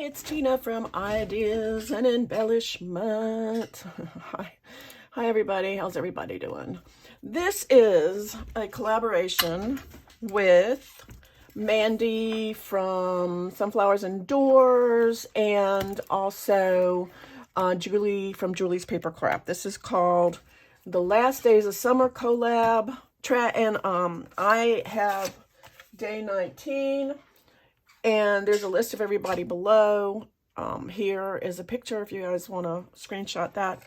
it's Tina from Ideas and Embellishments. Hi everybody, how's everybody doing? This is a collaboration with Mandy from Sunflowers and Doors and also Julie from Julie's Paper Craft. This is called The Last Days of Summer Collab. And I have day 19. And there's a list of everybody below. Here is a picture if you guys want to screenshot that.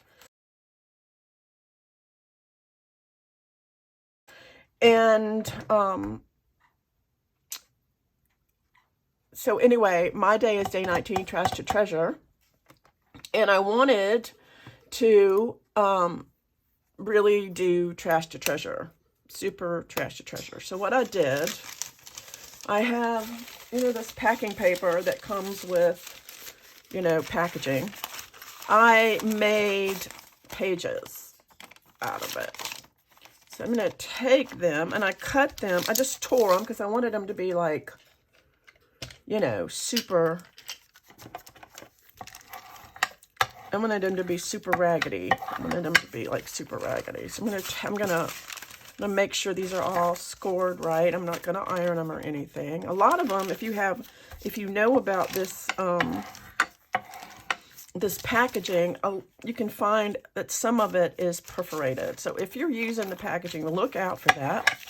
And so anyway, my day is day 19, Trash to Treasure. And I wanted to really do Trash to Treasure, super Trash to Treasure. So what I did, I have, you know, this packing paper that comes with, you know, packaging. I made pages out of it. So I'm going to take them and I cut them. I just tore them because I wanted them to be like, you know, super. I wanted them to be super raggedy. I wanted them to be like super raggedy. So I'm gonna make sure these are all scored right. I'm not gonna iron them or anything. A lot of them, if you know about this this packaging, you can find that some of it is perforated. So if you're using the packaging, look out for that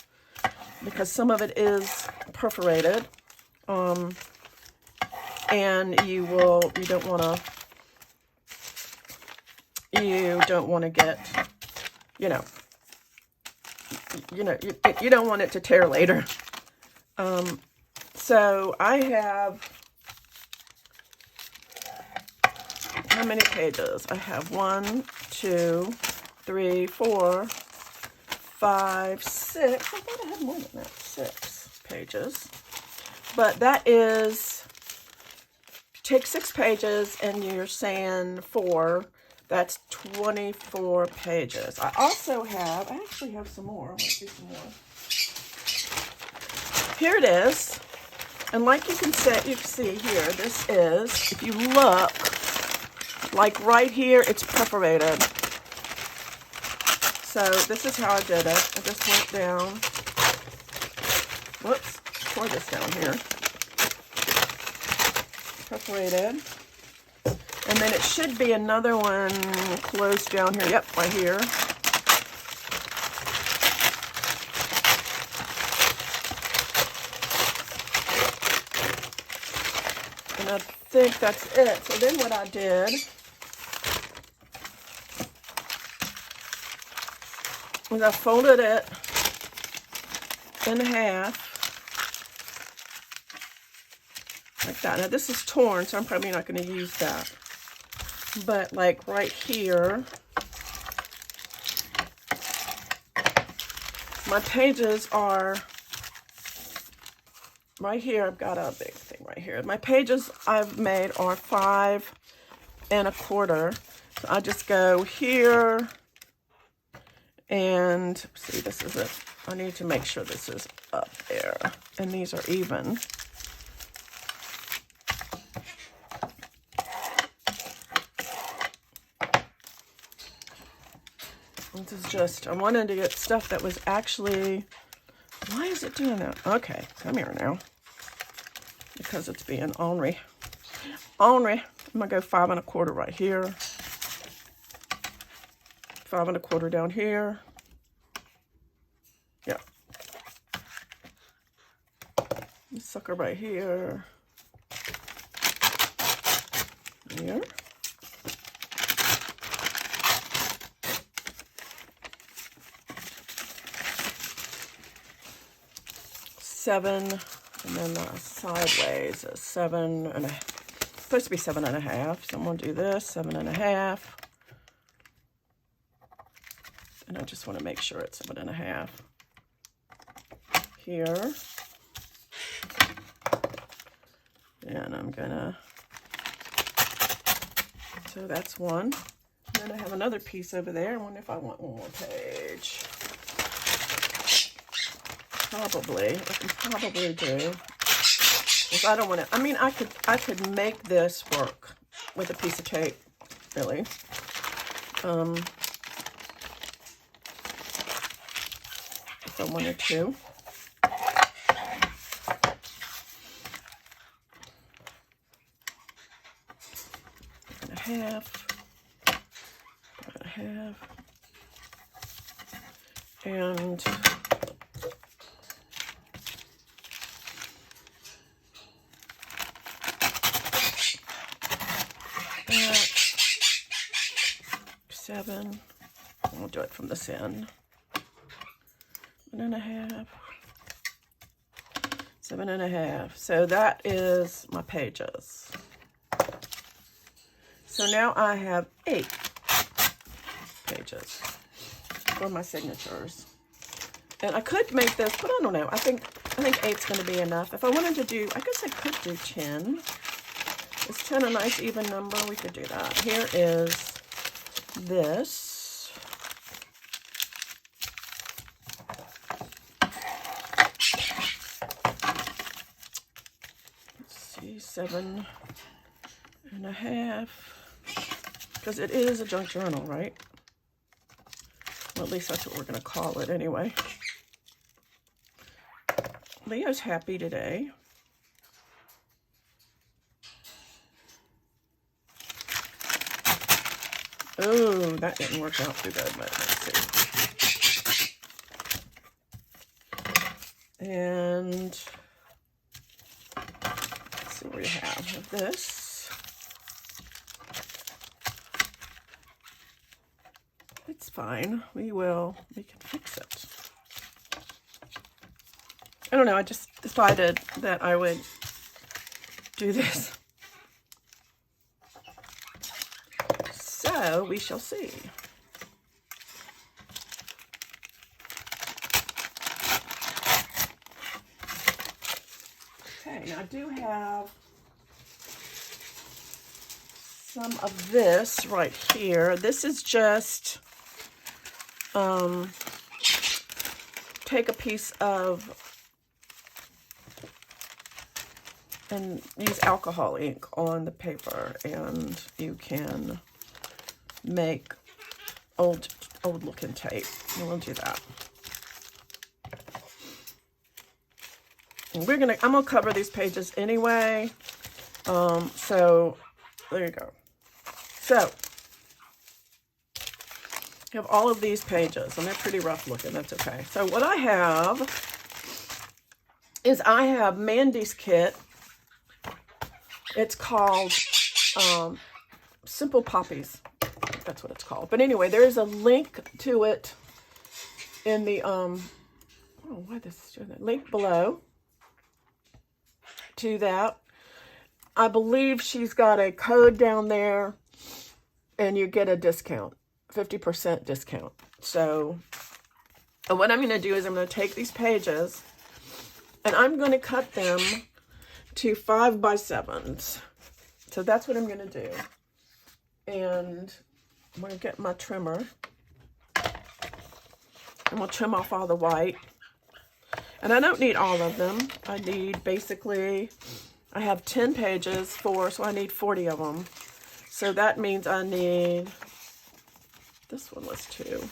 because some of it is perforated, and you don't want to get, you don't want it to tear later. So I have, how many pages? I have 1, 2, 3, 4, 5, 6. I thought I had more than that, 6 pages. But that is, take 6 pages and you're saying 4. That's 24 pages. I actually have some more. I want to do some more. Here it is. And like you can see here, this is, if you look, like right here, it's perforated. So this is how I did it. I just went down. Whoops, pour this down here. Perforated. And then it should be another one close down here. Yep, right here. And I think that's it. So then what I did was I folded it in half. Like that. Now this is torn, so I'm probably not going to use that. But like right here, my pages are right here. I've got a big thing right here. My pages I've made are 5 1/4. So I just go here and see, this is it. I need to make sure this is up there and these are even. This is just, I wanted to get stuff that was actually, why is it doing that? Okay, come here now. Because it's being ornery. Ornery. I'm going to go 5 1/4 right here. 5 1/4 down here. Yeah. This sucker right here. Here. Seven, and then sideways is 7 1/2. Supposed to be 7 1/2. So I'm going to do this 7 1/2. And I just want to make sure it's 7 1/2 here. And I'm gonna, so that's one. And then I have another piece over there. I wonder if I want one more page. Probably, I can probably do If I don't want to, I mean, I could make this work with a piece of tape, really. If I wanted to. And a half. And a half. And that, 7. I'll do it from this end. 1.5, 7.5. So that is my pages. So now I have 8 pages for my signatures. And I could make this, but I don't know. I think 8's going to be enough. If I wanted to do, I guess I could do 10. Is 10 a nice even number? We could do that. Here is this. Let's see, 7.5. Because it is a junk journal, right? Well, at least that's what we're going to call it anyway. Leo's happy today. Oh, that didn't work out too good, but let's see. And let's see what we have. This. It's fine. We can fix it. I don't know, I just decided that I would do this. So we shall see. Okay, now I do have some of this right here. This is just take a piece of and use alcohol ink on the paper, and you can make old looking tape. And we'll do that. And I'm gonna cover these pages anyway. So there you go. So you have all of these pages, and they're pretty rough looking. That's okay. So what I have is I have Mandy's kit. It's called Simple Poppies. That's what it's called. But anyway, there is a link to it in the link below to that. I believe she's got a code down there, and you get a discount, 50% discount. So what I'm going to do is I'm going to take these pages and I'm going to cut them to 5x7s. So that's what I'm going to do. And I'm going to get my trimmer, and we'll trim off all the white. And I don't need all of them. I need basically, I have 10 pages, so I need 40 of them. So that means I need, this one was 2.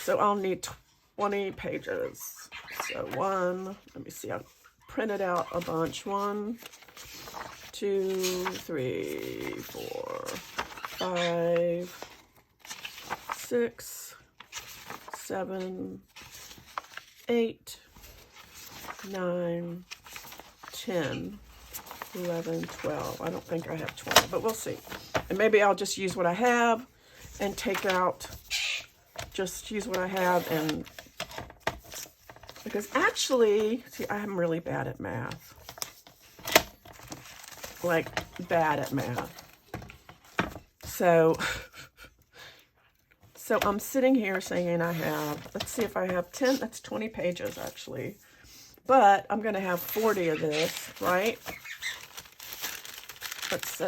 So I'll need 20 pages. So let me see, I printed out a bunch. 1, 2, 3, 4, 5, 6, 7, 8, 9, 10, 11, 12. I don't think I have 20, but we'll see. And maybe I'll just use what I have and take out, just use what I have. And because actually, see, I'm really bad at math. Like, bad at math. So I'm sitting here saying I have, let's see if I have 10, that's 20 pages actually. But I'm going to have 40 of this, right? That's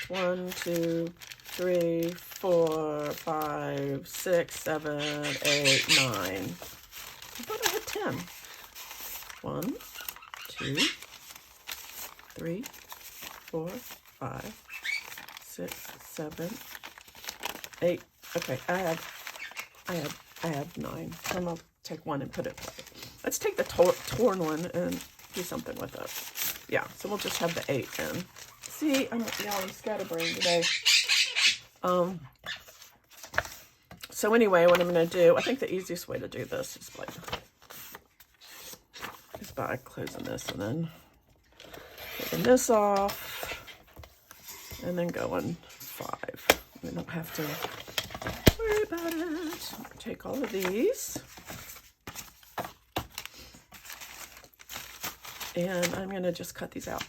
1, 2, 3, 4, 5, 6, 7, 8, 9. I thought I had 10. 1, 2, 3, 4, 5, 6, 7, 8. Okay, I have 9. So I'm gonna take one and put it away. Let's take the torn one and do something with it. Yeah, so we'll just have the 8 in. See, I'm scatterbrained today. So anyway, what I'm going to do, I think the easiest way to do this is by closing this and then taking this off and then going 5. We don't have to worry about it. Take all of these and I'm going to just cut these out.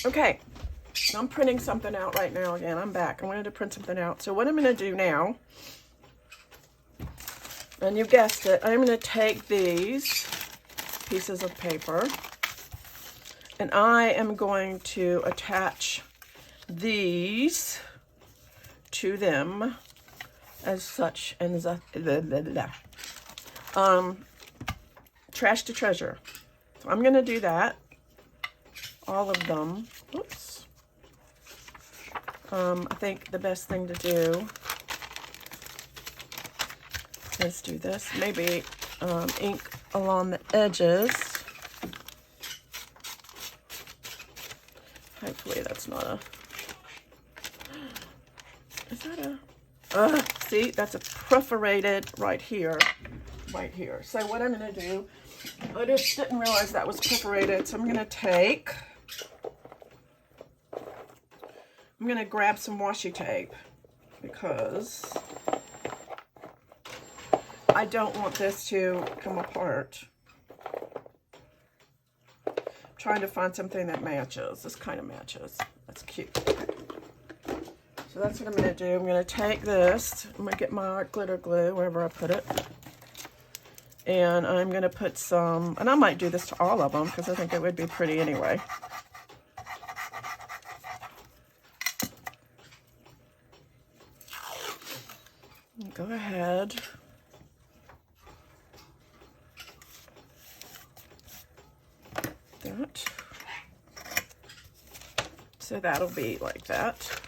Okay, I'm printing something out right now again. I'm back. I wanted to print something out. So what I'm going to do now, and you guessed it, I'm going to take these pieces of paper and I am going to attach these to them as such, and trash to treasure. So I'm going to do that. All of them. Oops. I think the best thing to do is do this. Maybe ink along the edges. Hopefully that's not a... Is that a... see, that's a perforated right here. Right here. So what I'm going to do, I just didn't realize that was perforated, so I'm going to take... I'm going to grab some washi tape because I don't want this to come apart. I'm trying to find something that matches. This kind of matches. That's cute. So that's what I'm going to do. I'm going to take this. I'm going to get my glitter glue wherever I put it. And I'm going to put some, and I might do this to all of them because I think it would be pretty anyway. Go ahead. That. So that'll be like that.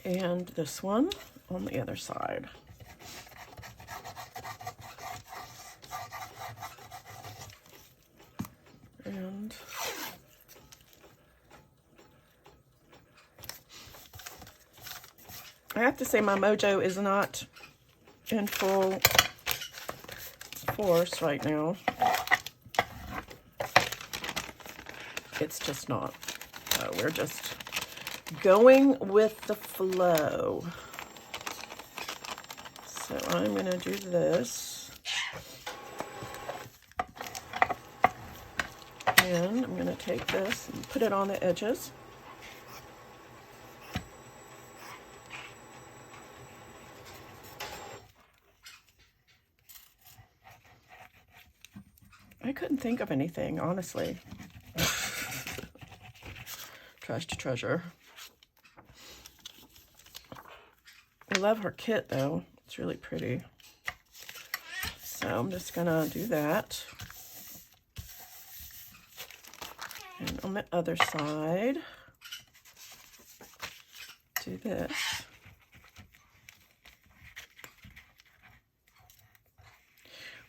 And this one on the other side. And I have to say my mojo is not in full force right now. It's just not. We're just going with the flow. So I'm going to do this. And I'm going to take this and put it on the edges. think of anything, honestly. Trash to treasure. I love her kit, though. It's really pretty. So I'm just going to do that. And on the other side, do this.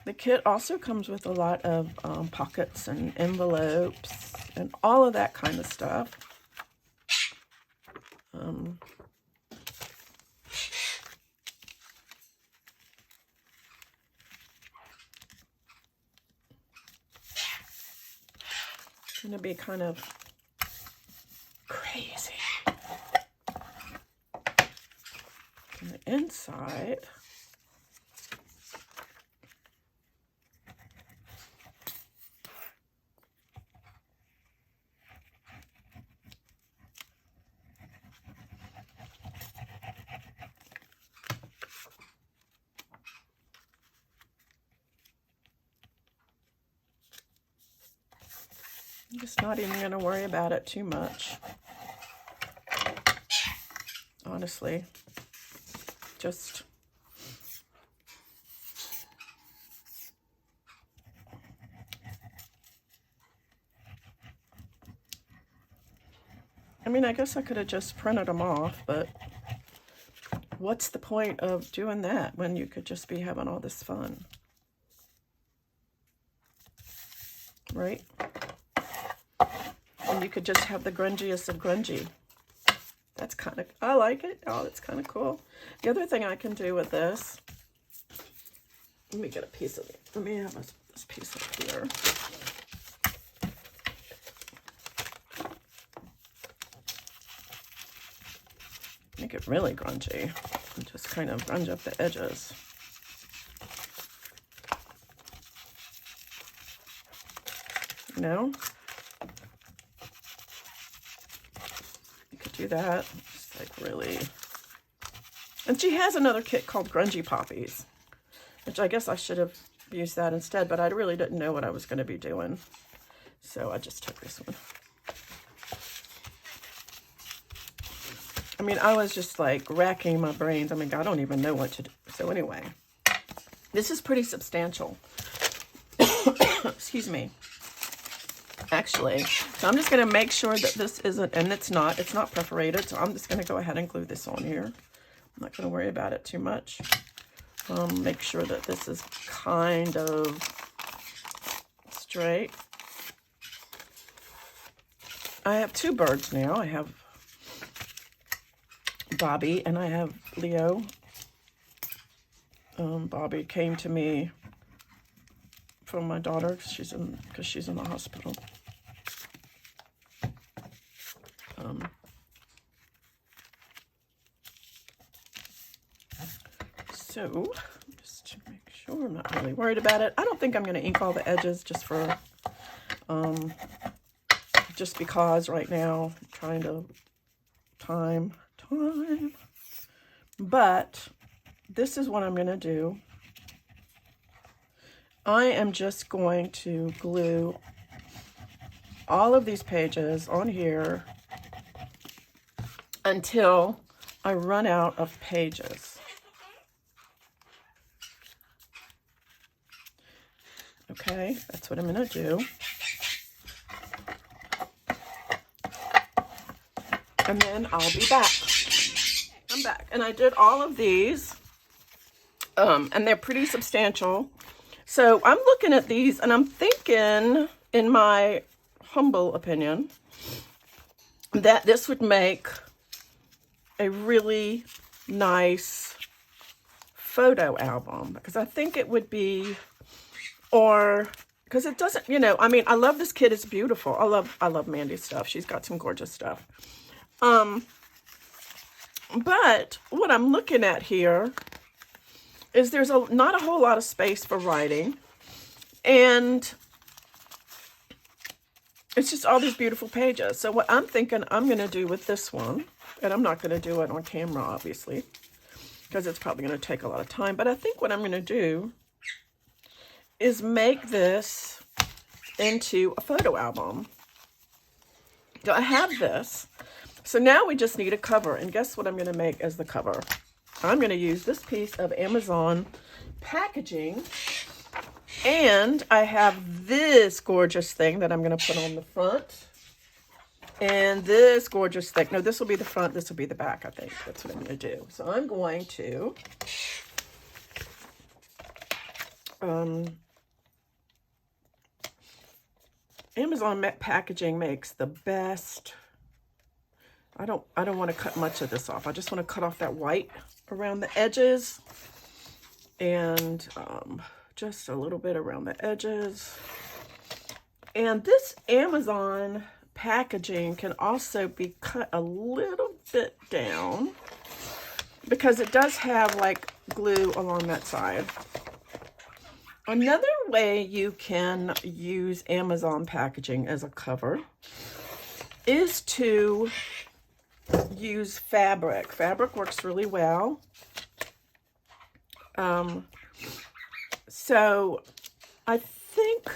The kit also comes with a lot of pockets and envelopes and all of that kind of stuff. It's going to be kind of crazy. On the inside, I'm just not even going to worry about it too much. Honestly, just I mean, I guess I could have just printed them off, but what's the point of doing that when you could just be having all this fun? Right? And you could just have the grungiest of grungy. That's kind of, I like it. Oh, that's kind of cool. The other thing I can do with this, let me get a piece of it. Let me have this piece up here. Make it really grungy and just kind of grunge up the edges. You know? You could do that. Just like really. And she has another kit called Grungy Poppies, which I guess I should have used that instead, but I really didn't know what I was going to be doing. So I just took this one. I mean, I was just like racking my brains. I mean, I don't even know what to do. So anyway, this is pretty substantial. Excuse me. Actually, so I'm just going to make sure that this isn't, and it's not perforated. So I'm just going to go ahead and glue this on here. I'm not going to worry about it too much. Make sure that this is kind of straight. I have two birds now. I have Bobby and I have Leo. Bobby came to me from my daughter because she's in the hospital. So just to make sure I'm not really worried about it. I don't think I'm going to ink all the edges just for just because right now I'm trying to time. But this is what I'm going to do. I am just going to glue all of these pages on here until I run out of pages. Okay, that's what I'm going to do. And then I'll be back. I'm back. And I did all of these. And they're pretty substantial. So I'm looking at these and I'm thinking, in my humble opinion, that this would make a really nice photo album. Because I think it would be, or because it doesn't, you know, I mean, I love this kit. It's beautiful. I love Mandy's stuff. She's got some gorgeous stuff. But what I'm looking at here is there's not a whole lot of space for writing, and it's just all these beautiful pages. So what I'm thinking I'm going to do with this one, and I'm not going to do it on camera, obviously, because it's probably going to take a lot of time, but I think what I'm going to do is make this into a photo album. So I have this. So now we just need a cover. And guess what I'm going to make as the cover? I'm going to use this piece of Amazon packaging. And I have this gorgeous thing that I'm going to put on the front. And this gorgeous thing. No, this will be the front. This will be the back, I think. That's what I'm going to do. So I'm going to... Amazon packaging makes the best. I don't want to cut much of this off. I just want to cut off that white around the edges and just a little bit around the edges. And this Amazon packaging can also be cut a little bit down because it does have like glue along that side. Another way you can use Amazon packaging as a cover is to use fabric. Fabric works really well. So I think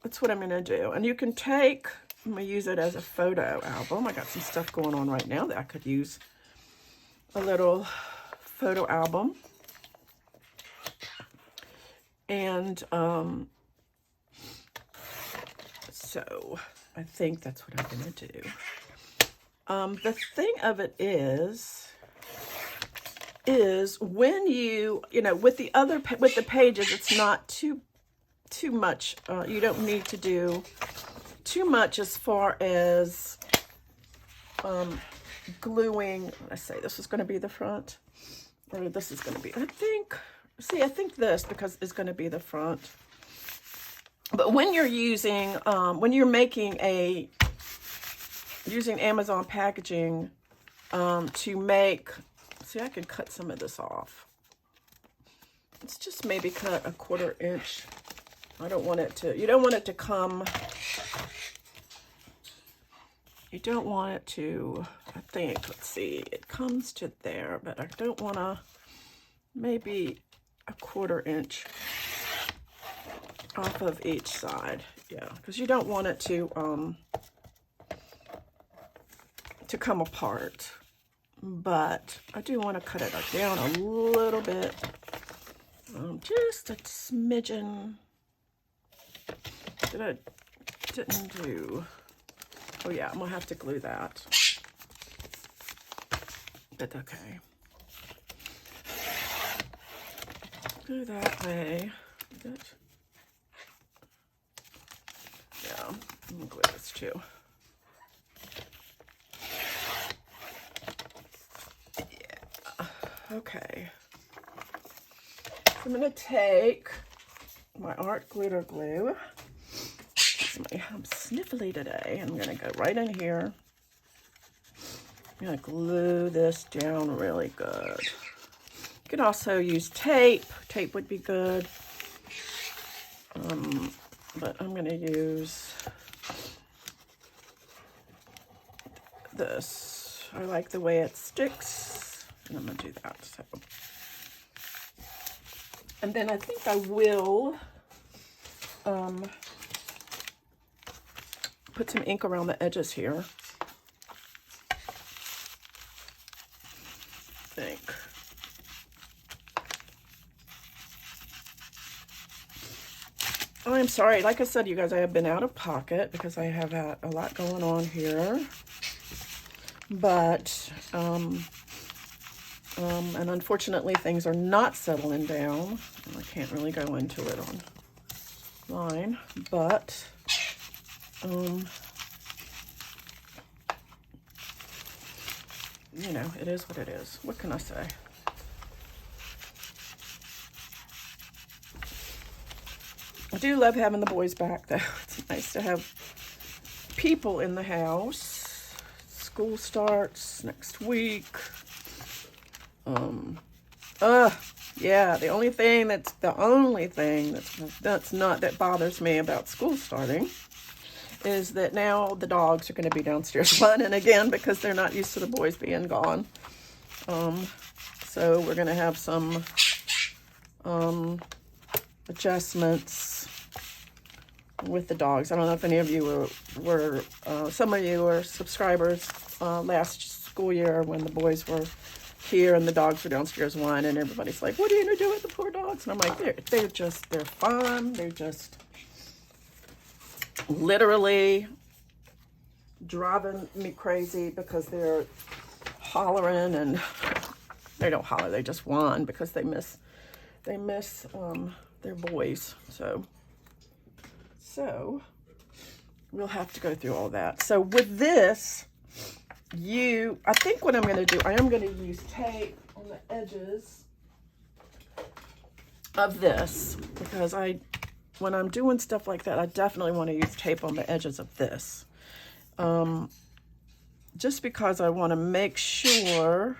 that's what I'm going to do. And you can take, I'm going to use it as a photo album. I got some stuff going on right now that I could use a little photo album. And so I think that's what I'm going to do. The thing of it is when you know, with the pages, it's not too much. You don't need to do too much as far as gluing. Let's say this is going to be the front, or this is going to be, I think this because is going to be the front. But when you're using, when you're making using Amazon packaging to make, see, I can cut some of this off. Let's just maybe cut a 1/4 inch. I don't want it to, you don't want it to come, you don't want it to, I think, let's see, it comes to there, but I don't want to, maybe a 1/4 inch off of each side. Yeah, because you don't want it to come apart. But I do want to cut it down a little bit, just a smidgen. Didn't do. Oh yeah, I'm gonna have to glue that. But okay. Go that way. Good. Yeah, I'm gonna glue this too. Yeah. Okay. I'm gonna take my art glitter glue. I'm sniffly today. I'm gonna go right in here. I'm gonna glue this down really good. You can also use tape. Tape would be good. But I'm going to use this. I like the way it sticks. And I'm going to do that. So. And then I think I will put some ink around the edges here. I think. Oh, I'm sorry. Like I said, you guys, I have been out of pocket because I have had a lot going on here. But, and unfortunately, things are not settling down. I can't really go into it online, but, you know, it is what it is. What can I say? I do love having the boys back, though. It's nice to have people in the house. School starts next week. Yeah, the only thing that bothers me about school starting is that now the dogs are going to be downstairs running again because they're not used to the boys being gone. So we're going to have some adjustments with the dogs. I don't know if any of you were some of you were subscribers last school year when the boys were here and the dogs were downstairs whining, and everybody's like, what are you gonna do with the poor dogs? And I'm like, they're fun. They're just literally driving me crazy because they're hollering, and they don't holler, they just whine because they miss their boys. So we'll have to go through all that. So with this, I think what I'm going to do, I am going to use tape on the edges of this, because when I'm doing stuff like that, I definitely want to use tape on the edges of this. Just because I want to make sure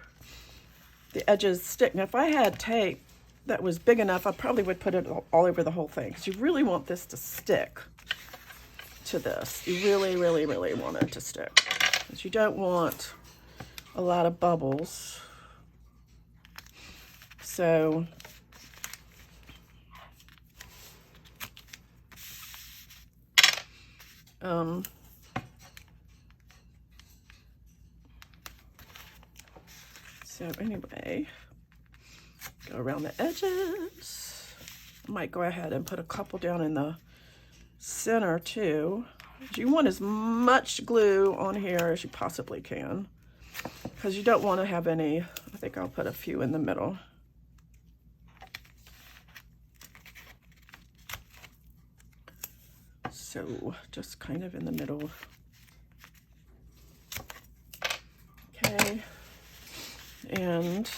the edges stick. Now, if I had tape that was big enough, I probably would put it all over the whole thing, because you really want this to stick to this. You really, really, really want it to stick, because you don't want a lot of bubbles. So anyway, go around the edges. I might go ahead and put a couple down in the center too. You want as much glue on here as you possibly can, because you don't want to have any. I think I'll put a few in the middle. So just kind of in the middle. Okay. And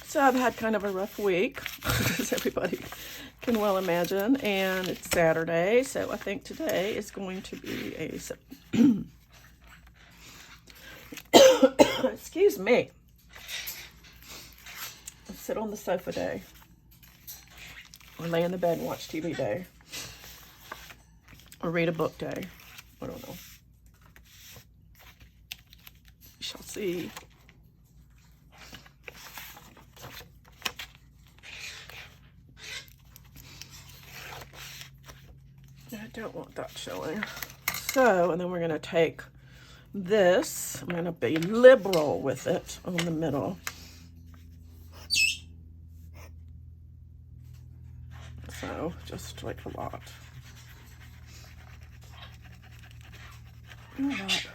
so I've had kind of a rough week, as everybody can well imagine, and it's Saturday, so I think today is going to be a excuse me, sit on the sofa day, or lay in the bed and watch TV day, or read a book day. I don't know. We shall see. I don't want that showing. So, and then we're going to take this. I'm going to be liberal with it on the middle. So, just like a lot. A lot.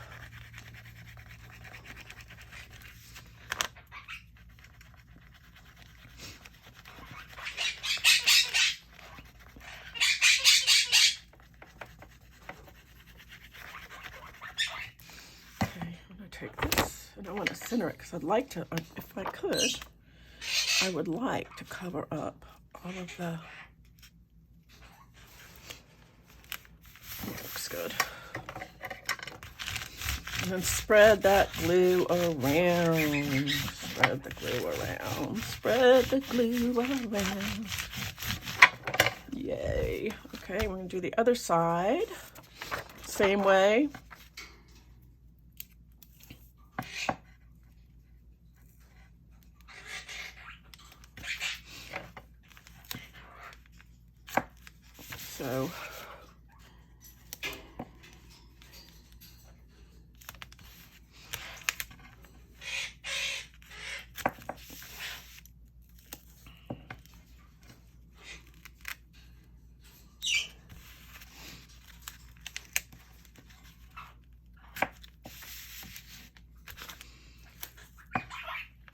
I want to center it, because I'd like to, if I could, I would like to cover up all of the, it looks good. And then spread that glue around. Spread the glue around. Spread the glue around. Yay. Okay, we're going to do the other side. Same way. So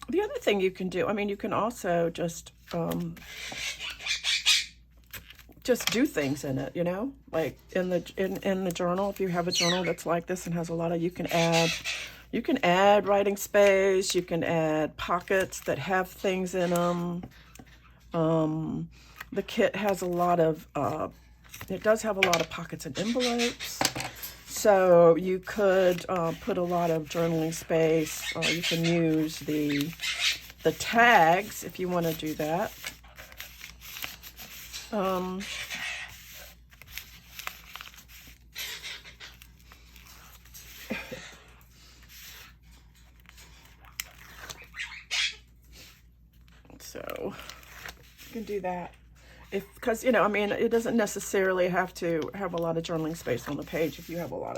the other thing you can do, I mean, you can also just do things in it, you know, like in the journal. If you have a journal that's like this and has a lot of, you can add writing space, you can add pockets that have things in them. The kit has a lot of it does have a lot of pockets and envelopes, so you could put a lot of journaling space, or you can use the tags if you want to do that. So you can do that. Because, you know, I mean, it doesn't necessarily have to have a lot of journaling space on the page if you have a lot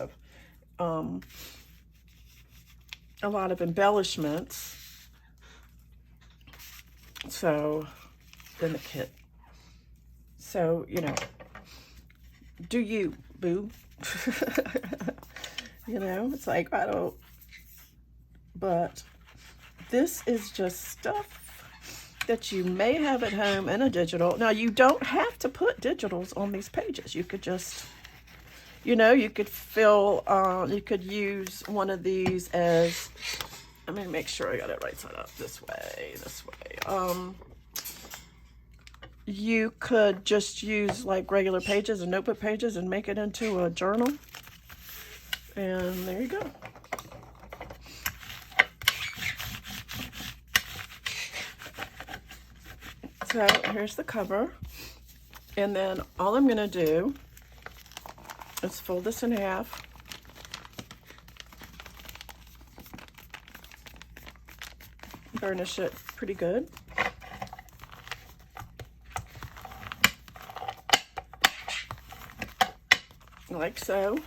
of embellishments. So, in the kit. So, you know, do you, boo? You know, it's like, I don't, but this is just stuff that you may have at home in a digital. Now, you don't have to put digitals on these pages. You could just, you know, you could you could use one of these as, let me make sure I got it right side up, this way. You could just use like regular pages and notebook pages and make it into a journal. And there you go. So here's the cover. And then all I'm gonna do is fold this in half. Burnish it pretty good. Like so.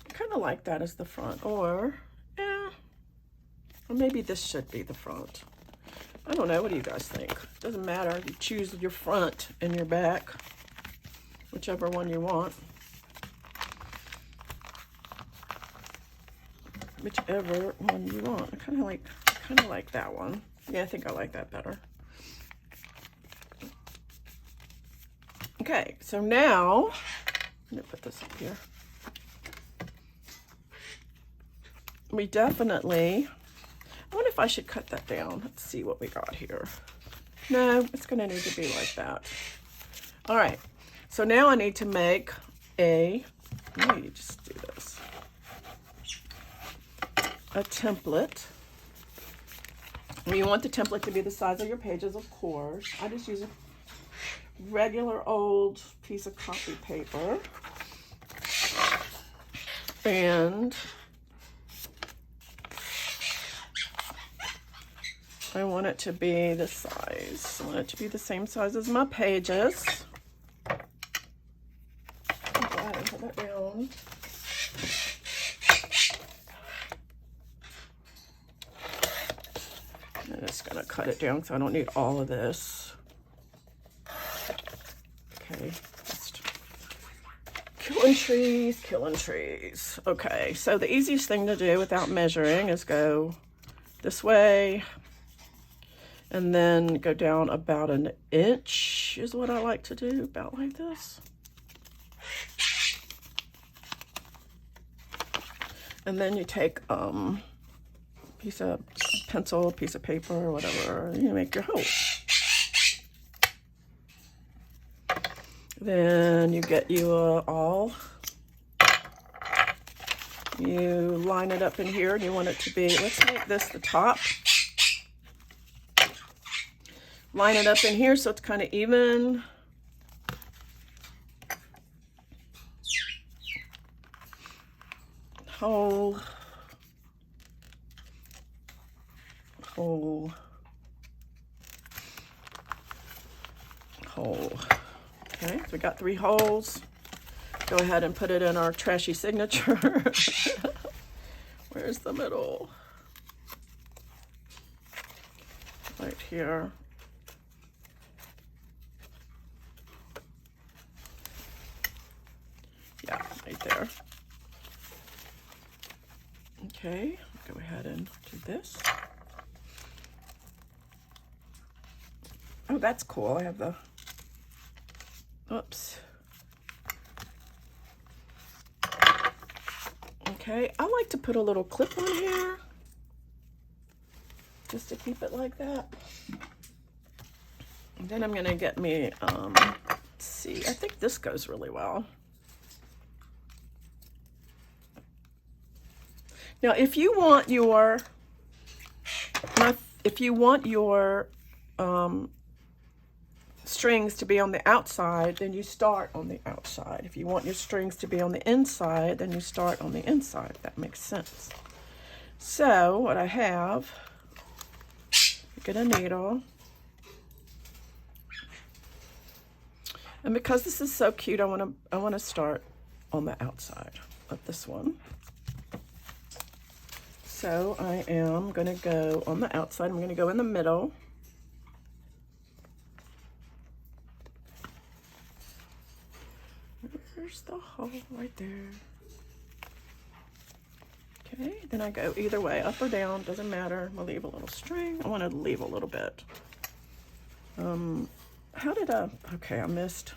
I kind of like that as the front, or yeah, or maybe this should be the front. I don't know. What do you guys think? Doesn't matter. You choose your front and your back, whichever one you want. Whichever one you want. I kind of like that one. Yeah, I think I like that better. Okay, so now I'm gonna put this up here. We definitely, I wonder if I should cut that down. Let's see what we got here. No, it's gonna need to be like that. All right, so now I need to make let me just do this. A template. You want the template to be the size of your pages, of course. I just use a regular old piece of copy paper, and I want it to be this size. I want it to be the same size as my pages. Go ahead and put that down. I'm just gonna cut it down because I don't need all of this. Okay, just killing trees. Okay, so the easiest thing to do without measuring is go this way and then go down about an inch is what I like to do, about like this. And then you take piece of pencil, piece of paper, or whatever, and you make your hole. Then you get you awl. You line it up in here, and you want it to be, let's make this the top. Line it up in here so it's kind of even. Hole. Hole. Hole. Okay, so we got 3 holes. Go ahead and put it in our trashy signature. Where's the middle? Right here. Yeah, right there. Okay, go ahead and do this. Oh, that's cool. I have the, oops. Okay, I like to put a little clip on here, just to keep it like that. And then I'm gonna get me, let's see, I think this goes really well. Now, if you want your strings to be on the outside, then you start on the outside. If you want your strings to be on the inside, then you start on the inside. That makes sense. So what I have, get a needle, And because this is so cute, I want to start on the outside of this one. So I am going to go on the outside. I'm going to go in the middle. There's the hole right there. Okay, then I go either way, up or down, doesn't matter. I'll leave a little string. I want to leave a little bit. Okay, I missed.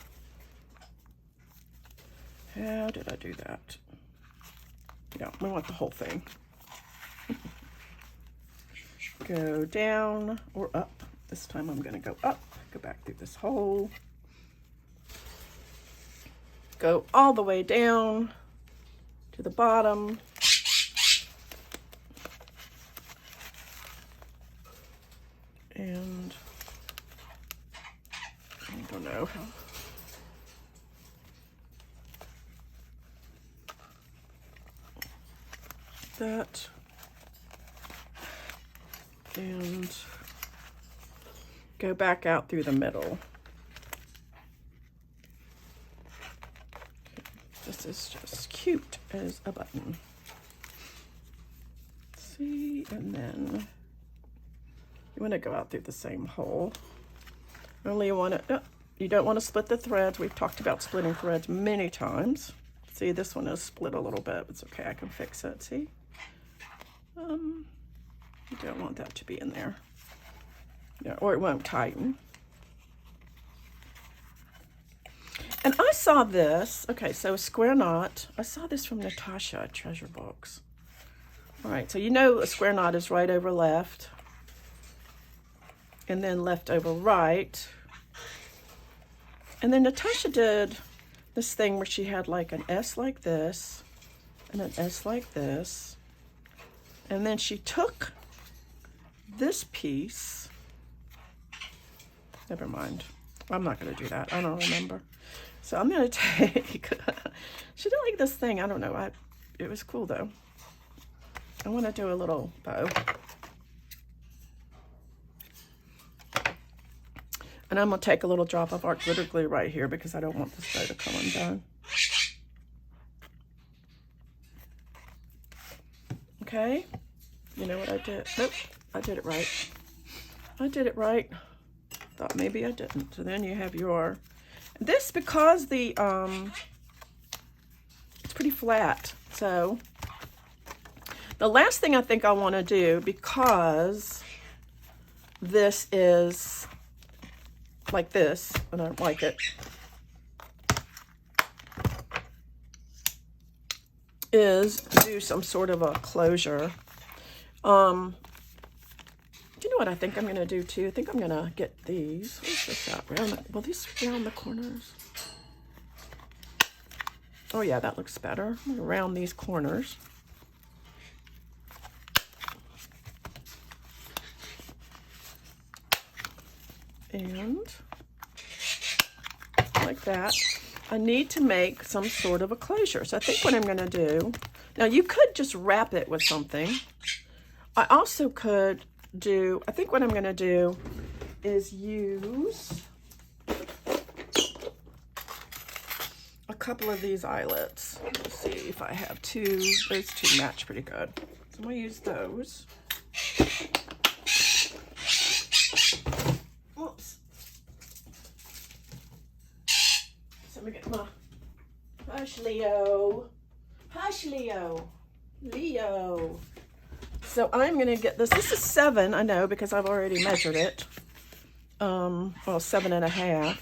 How did I do that? Yeah, we want the whole thing. Go down or up. This time I'm going to go up, go back through this hole. Go all the way down to the bottom. And I don't know how. That. And go back out through the middle. This is just cute as a button. See, and then you want to go out through the same hole. Only you want to, you don't want to split the threads. We've talked about splitting threads many times. See, this one is split a little bit. It's okay, I can fix it, see? You don't want that to be in there. Yeah, or it won't tighten. And I saw this, okay, so a square knot. I saw this from Natasha at Treasure Books. All right, so you know a square knot is right over left, and then left over right. And then Natasha did this thing where she had like an S like this, and an S like this. And then she took this piece. Never mind. I'm not going to do that. I don't remember. So I'm going to take, she did like this thing. I don't know. It was cool though. I want to do a little bow. And I'm going to take a little drop of art glitter glue right here because I don't want this bow to come undone. Okay. You know what I did? Nope. I did it right. I did it right. Thought maybe I didn't. So then you have your, this because the, it's pretty flat. So the last thing I think I want to do, because this is like this, and I don't like it, is do some sort of a closure. Do you know what I think I'm going to do too? I think I'm going to get these. What's this out? Will these round the corners? Oh yeah, that looks better. I'm going to round these corners. And like that. I need to make some sort of a closure. So I think what I'm going to do, now you could just wrap it with something. I also could do, I think what I'm going to do is use a couple of these eyelets. Let's see if I have two. Those two match pretty good. So I'm going to use those. Whoops. So let me get my, hush Leo. Hush Leo. Leo. So I'm going to get this. This is 7, I know, because I've already measured it. Well, 7.5.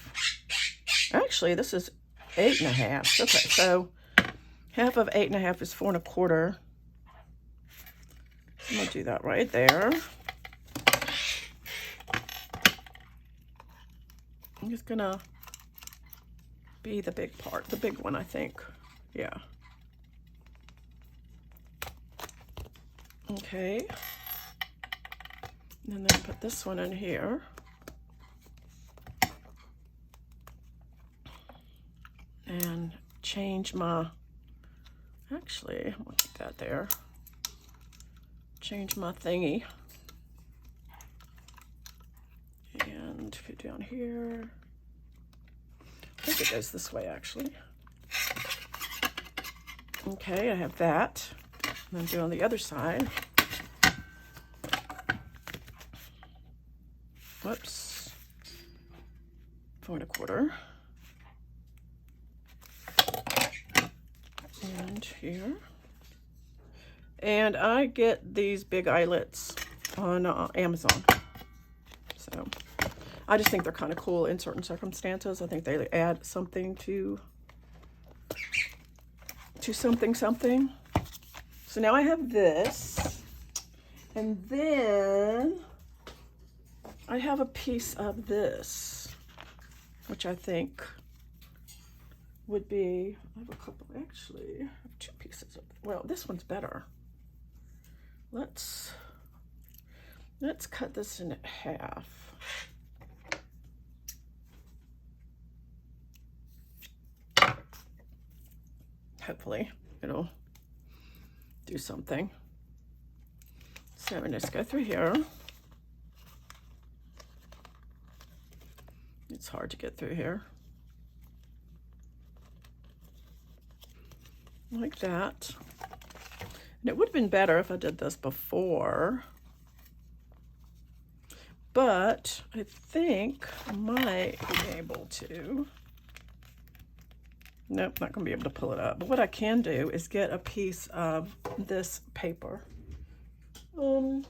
Actually, this is 8.5. Okay, so half of 8.5 is 4 1/4. I'm going to do that right there. I'm just going to be the big part, the big one, I think. Yeah. Okay, and then put this one in here. And change my, actually, I'll keep that there. Change my thingy. And put it down here. I think it goes this way, actually. Okay, I have that. And I'm doing the other side. Whoops. 4 1/4. And here. And I get these big eyelets on Amazon. So I just think they're kind of cool in certain circumstances. I think they add something to something. So now I have this. And then I have a piece of this, which I think would be, I have a couple, actually, I have 2 pieces of, well, this one's better. Let's cut this in half. Hopefully it'll do something. So I'm gonna just go through here. It's hard to get through here. Like that. And it would have been better if I did this before, but I think I might be able to. Nope, not gonna be able to pull it up. But what I can do is get a piece of this paper. I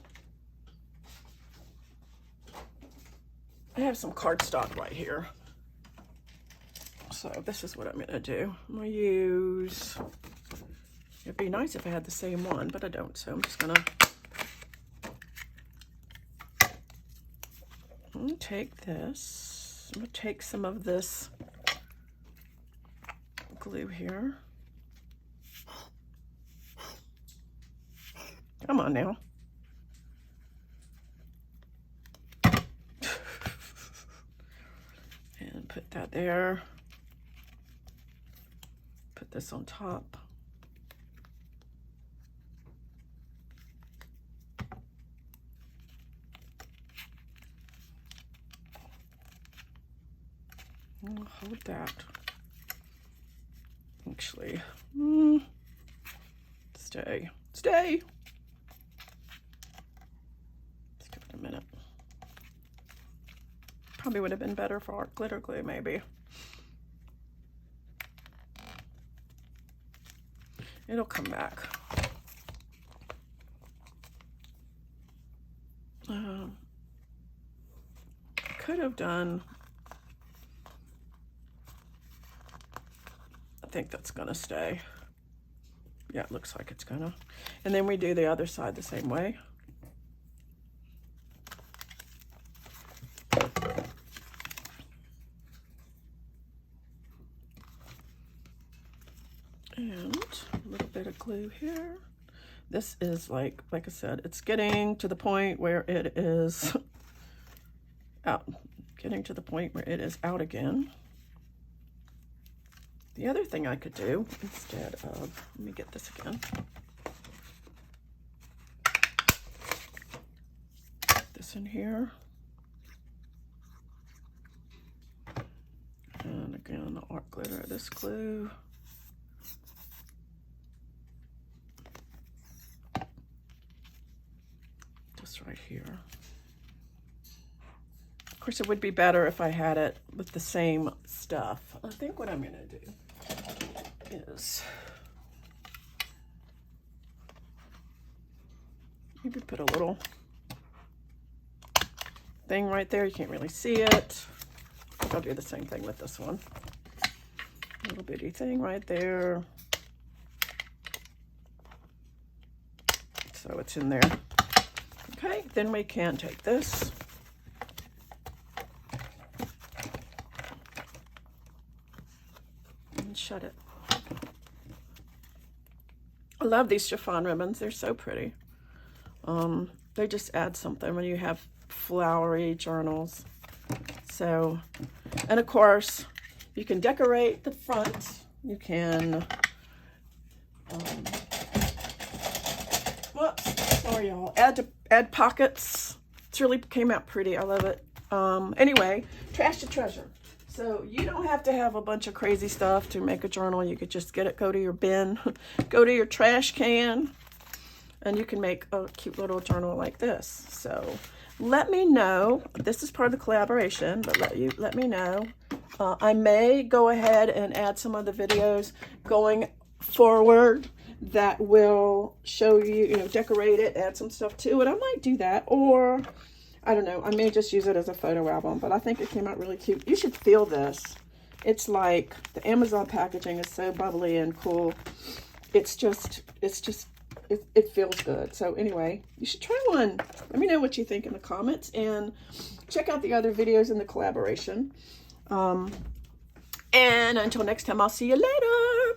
have some cardstock right here. So this is what I'm gonna do. I'm gonna use, it'd be nice if I had the same one, but I don't, so I'm just gonna take this. I'm gonna take some of this glue here. Come on now. And put that there. Put this on top. I'll hold that. Actually, stay. Let's give it a minute. Probably would have been better for art glitter glue, maybe. It'll come back. Could have done, I think that's gonna stay. Yeah, it looks like it's gonna. And then we do the other side the same way. And a little bit of glue here. This is like I said, it's getting to the point where it is out. Getting to the point where it is out again. The other thing I could do instead of, let me get this again. Put this in here. And again, the art glitter, this glue. Just right here. Of course, it would be better if I had it with the same stuff. I think what I'm gonna do is maybe put a little thing right there. You can't really see it. I'll do the same thing with this one. A little bitty thing right there. So it's in there. Okay, then we can take this. And shut it. I love these chiffon ribbons. They're so pretty. They just add something when you have flowery journals. So, and of course, you can decorate the front. You can, whoops, sorry y'all. Add pockets. It's really came out pretty. I love it. Anyway, trash to treasure. So you don't have to have a bunch of crazy stuff to make a journal. You could just get it, go to your bin, go to your trash can, and you can make a cute little journal like this. So let me know. This is part of the collaboration, but let me know. I may go ahead and add some of the videos going forward that will show you, you know, decorate it, add some stuff to it. I might do that, or I don't know, I may just use it as a photo album, but I think it came out really cute. You should feel this. It's like the Amazon packaging is so bubbly and cool. It feels good. So anyway, you should try one. Let me know what you think in the comments, and check out the other videos in the collaboration. And until next time, I'll see you later.